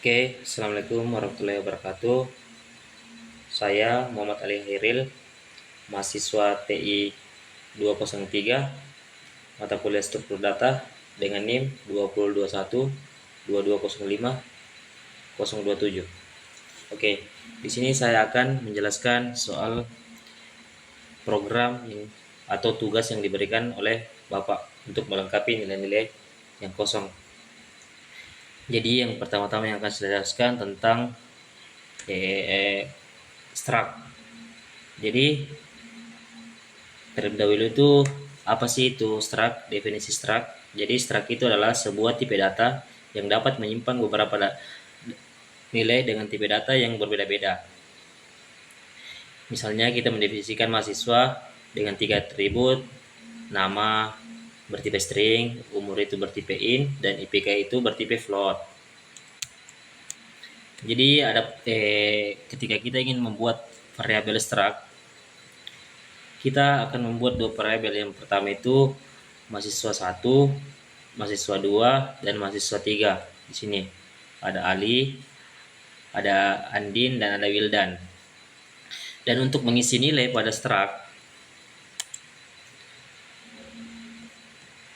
Oke, Assalamualaikum warahmatullahi wabarakatuh. Saya Muhammad Ali Hairil, mahasiswa TI 203, mata kuliah struktur data dengan NIM 2021-2205-027. Oke, di sini saya akan menjelaskan soal program atau tugas yang diberikan oleh Bapak untuk melengkapi nilai-nilai yang kosong. Jadi yang pertama-tama yang akan saya jelaskan tentang struct. Jadi terlebih dahulu itu apa sih itu struct? Definisi struct. Jadi struct itu adalah sebuah tipe data yang dapat menyimpan beberapa nilai dengan tipe data yang berbeda-beda. Misalnya kita mendefinisikan mahasiswa dengan 3 atribut, nama bertipe string, umur itu bertipe int, dan IPK itu bertipe float. Jadi ketika kita ingin membuat variabel struct, kita akan membuat dua variabel. Yang pertama itu mahasiswa 1, mahasiswa 2, dan mahasiswa 3. Di sini ada Ali, ada Andin, dan ada Wildan. Dan untuk mengisi nilai pada struct,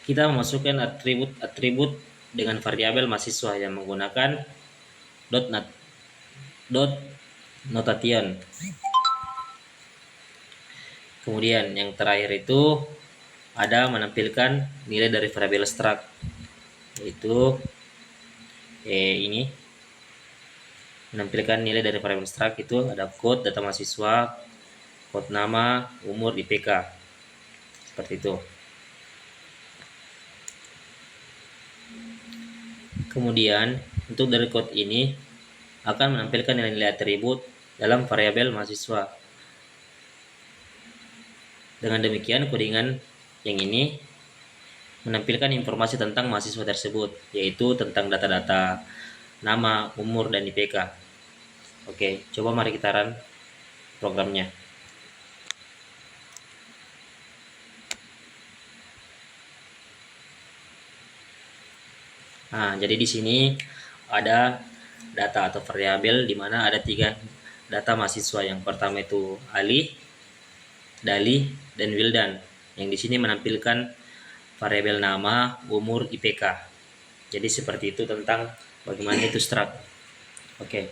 kita memasukkan atribut dengan variabel mahasiswa yang menggunakan dot notation. Kemudian yang terakhir itu ada menampilkan nilai dari variabel struct, yaitu ini menampilkan nilai dari variabel struct itu ada code data mahasiswa, code nama, umur, IPK, seperti itu. Kemudian untuk dari code ini akan menampilkan nilai-nilai atribut dalam variabel mahasiswa. Dengan demikian codingan yang ini menampilkan informasi tentang mahasiswa tersebut, yaitu tentang data-data nama, umur, dan IPK. Oke, coba mari kita run programnya. Nah, jadi di sini ada data atau variabel di mana ada 3 data mahasiswa. Yang pertama itu Ali, Dali, dan Wildan. Yang di sini menampilkan variabel nama, umur, IPK. Jadi seperti itu tentang bagaimana itu struct. Oke.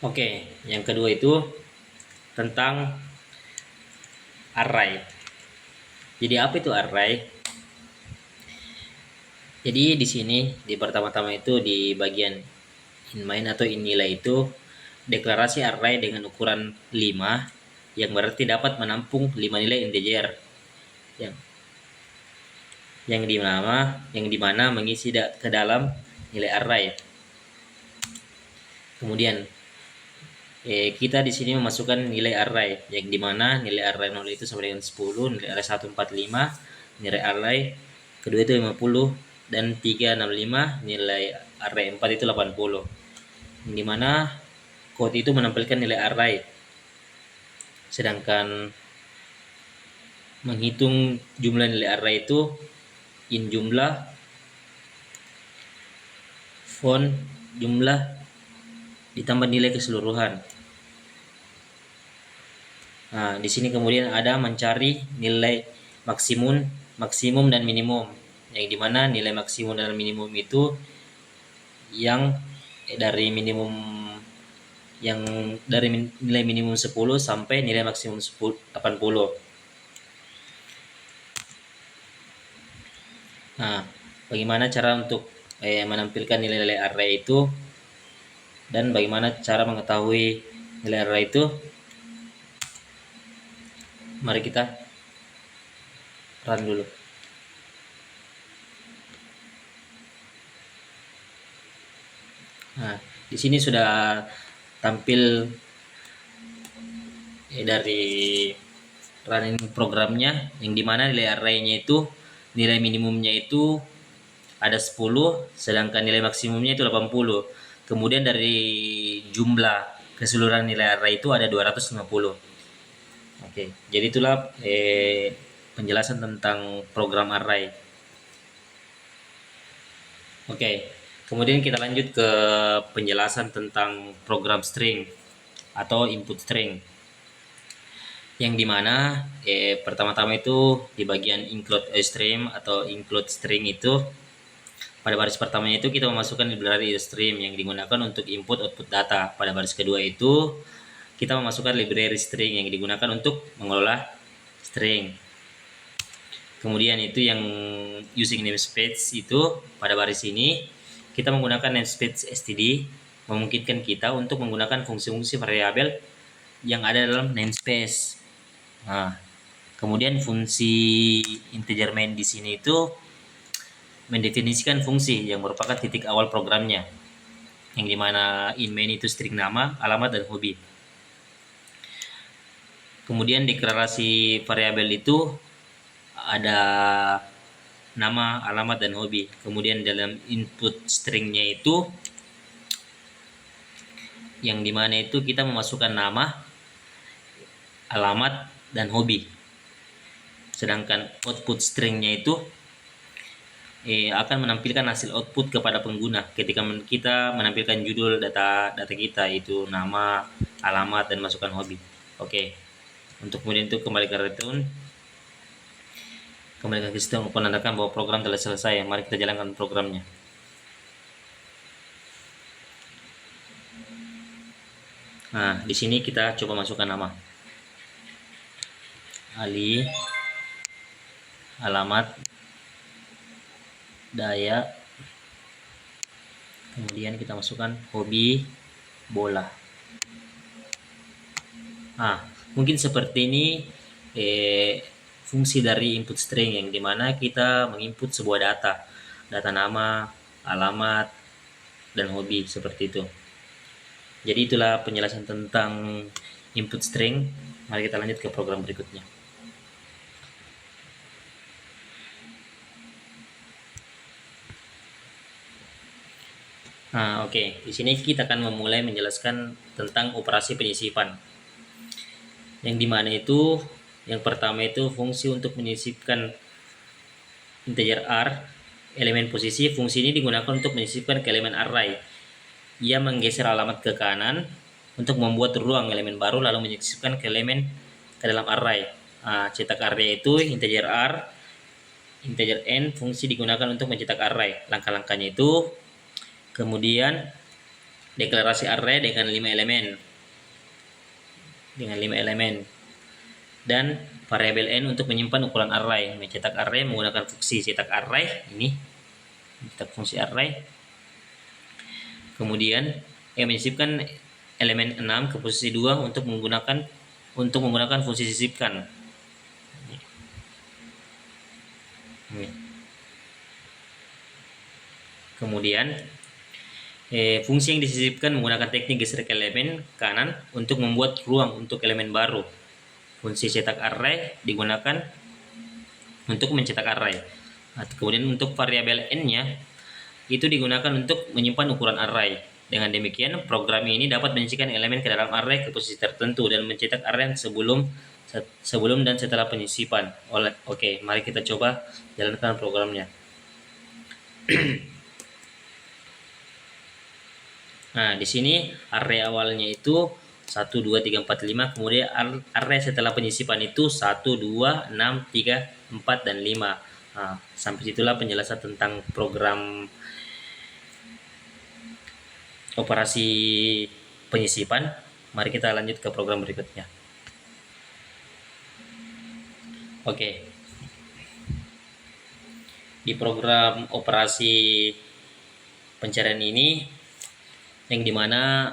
Oke, yang kedua itu tentang array. Jadi apa itu array? Jadi di sini di pertama-tama itu di bagian inMain atau inNilai itu deklarasi array dengan ukuran 5 yang berarti dapat menampung 5 nilai integer yang dimana mengisi ke dalam nilai array. Kemudian kita di sini memasukkan nilai array yang dimana nilai array 0 itu sama dengan 10, nilai array 1 45, nilai array kedua itu 50, dan 3 65, nilai array 4 itu 80. Yang dimana code itu menampilkan nilai array, sedangkan menghitung jumlah nilai array itu in jumlah, font jumlah, ditambah nilai keseluruhan. Nah, di sini kemudian ada mencari nilai maksimum dan minimum, yang dimana nilai maksimum dan minimum itu yang dari nilai minimum 10 sampai nilai maksimum 80. Nah, bagaimana cara untuk menampilkan nilai-nilai array itu dan bagaimana cara mengetahui nilai array itu? Mari kita run dulu. Nah, di sini sudah tampil dari running programnya, yang dimana nilai array-nya itu nilai minimumnya itu ada 10, sedangkan nilai maksimumnya itu 80. Kemudian dari jumlah keseluruhan nilai array itu ada 250. Oke, jadi itulah penjelasan tentang program array. Oke, kemudian kita lanjut ke penjelasan tentang program string atau input string. Yang dimana pertama-tama itu di bagian include a string atau include string itu, pada baris pertamanya itu kita memasukkan library stream yang digunakan untuk input output data. Pada baris kedua itu kita memasukkan library string yang digunakan untuk mengelola string. Kemudian itu yang using namespace itu pada baris ini kita menggunakan namespace std memungkinkan kita untuk menggunakan fungsi-fungsi variabel yang ada dalam namespace. Nah, kemudian fungsi integer main di sini itu mendefinisikan fungsi yang merupakan titik awal programnya, yang dimana in main itu string nama, alamat, dan hobi. Kemudian deklarasi variabel itu ada nama, alamat, dan hobi. Kemudian dalam input stringnya itu yang dimana itu kita memasukkan nama, alamat, dan hobi. Sedangkan output stringnya itu akan menampilkan hasil output kepada pengguna ketika kita menampilkan judul data kita, itu nama, alamat, dan masukkan hobi. Oke. Untuk kemudian itu kembali ke return. Kembali ke sistem menandakan bahwa program telah selesai. Mari kita jalankan programnya. Nah, di sini kita coba masukkan nama. Ali, alamat, daya, kemudian kita masukkan hobi, bola. Mungkin seperti ini fungsi dari input string, yang dimana kita menginput sebuah data nama, alamat, dan hobi, seperti itu. Jadi itulah penjelasan tentang input string. Mari kita lanjut ke program berikutnya. Oke. Di sini kita akan memulai menjelaskan tentang operasi penyisipan. Yang dimana itu yang pertama itu fungsi untuk menyisipkan integer r, elemen posisi. Fungsi ini digunakan untuk menyisipkan ke elemen array. Ia menggeser alamat ke kanan untuk membuat ruang elemen baru, lalu menyisipkan ke elemen ke dalam array. Cetak array itu integer r, integer n. Fungsi digunakan untuk mencetak array. Langkah-langkahnya itu, kemudian deklarasi array dengan 5 elemen. Dan variabel n untuk menyimpan ukuran array. Mencetak array menggunakan fungsi cetak array ini. Cetak fungsi array. Kemudian menyisipkan elemen 6 ke posisi 2 untuk menggunakan fungsi sisipkan. Kemudian fungsi yang disisipkan menggunakan teknik geser ke elemen kanan untuk membuat ruang untuk elemen baru. Fungsi cetak array digunakan untuk mencetak array. Kemudian untuk variabel n-nya itu digunakan untuk menyimpan ukuran array. Dengan demikian, program ini dapat menyisipkan elemen ke dalam array ke posisi tertentu dan mencetak array sebelum dan setelah penyisipan. Oke, mari kita coba jalankan programnya. Nah, di sini array awalnya itu 1, 2, 3, 4, 5. Kemudian array setelah penyisipan itu 1, 2, 6, 3, 4, dan 5. Sampai situlah penjelasan tentang program operasi penyisipan. Mari kita lanjut ke program berikutnya. Oke. Di program operasi pencarian ini, yang dimana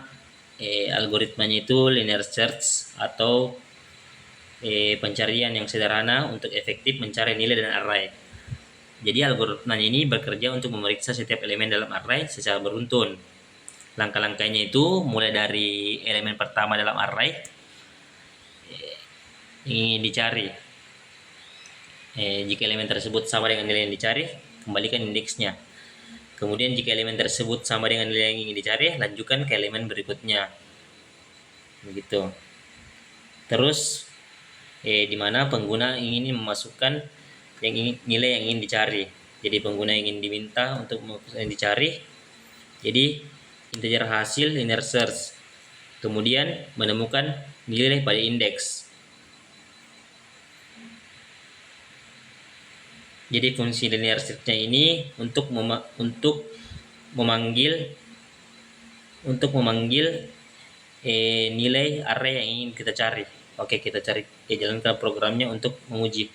algoritmanya itu linear search atau pencarian yang sederhana untuk efektif mencari nilai dan array. Jadi algoritmanya ini bekerja untuk memeriksa setiap elemen dalam array secara beruntun. Langkah-langkahnya itu mulai dari elemen pertama dalam array ingin dicari. Jika elemen tersebut sama dengan nilai yang dicari, kembalikan indeksnya. Kemudian jika elemen tersebut sama dengan nilai yang ingin dicari, lanjutkan ke elemen berikutnya. Begitu. Terus di mana pengguna ingin memasukkan nilai yang ingin dicari. Jadi pengguna ingin diminta untuk memasukkan yang dicari. Jadi integer hasil linear search. Kemudian menemukan nilai pada indeks. Jadi fungsi linear search-nya ini untuk memanggil nilai array yang ingin kita cari. Oke, kita jalankan programnya untuk menguji.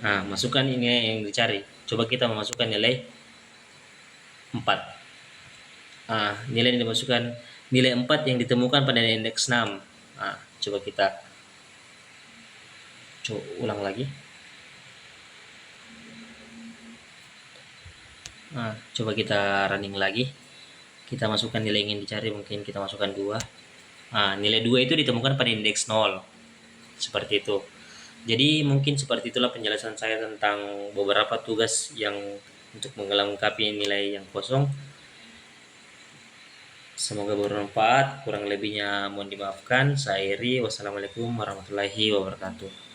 Nah, masukkan ini yang dicari. Coba kita memasukkan nilai 4. Nah, nilai yang dimasukkan nilai 4 yang ditemukan pada indeks 6. Nah, coba kita ulang lagi. Nah, coba kita running lagi. Kita masukkan nilai yang ingin dicari, mungkin kita masukkan 2. Nah, nilai 2 itu ditemukan pada indeks 0. Seperti itu. Jadi mungkin seperti itulah penjelasan saya tentang beberapa tugas yang untuk melengkapi nilai yang kosong. Semoga bermanfaat, kurang lebihnya mohon dimaafkan. Saya Iri, wassalamualaikum warahmatullahi wabarakatuh.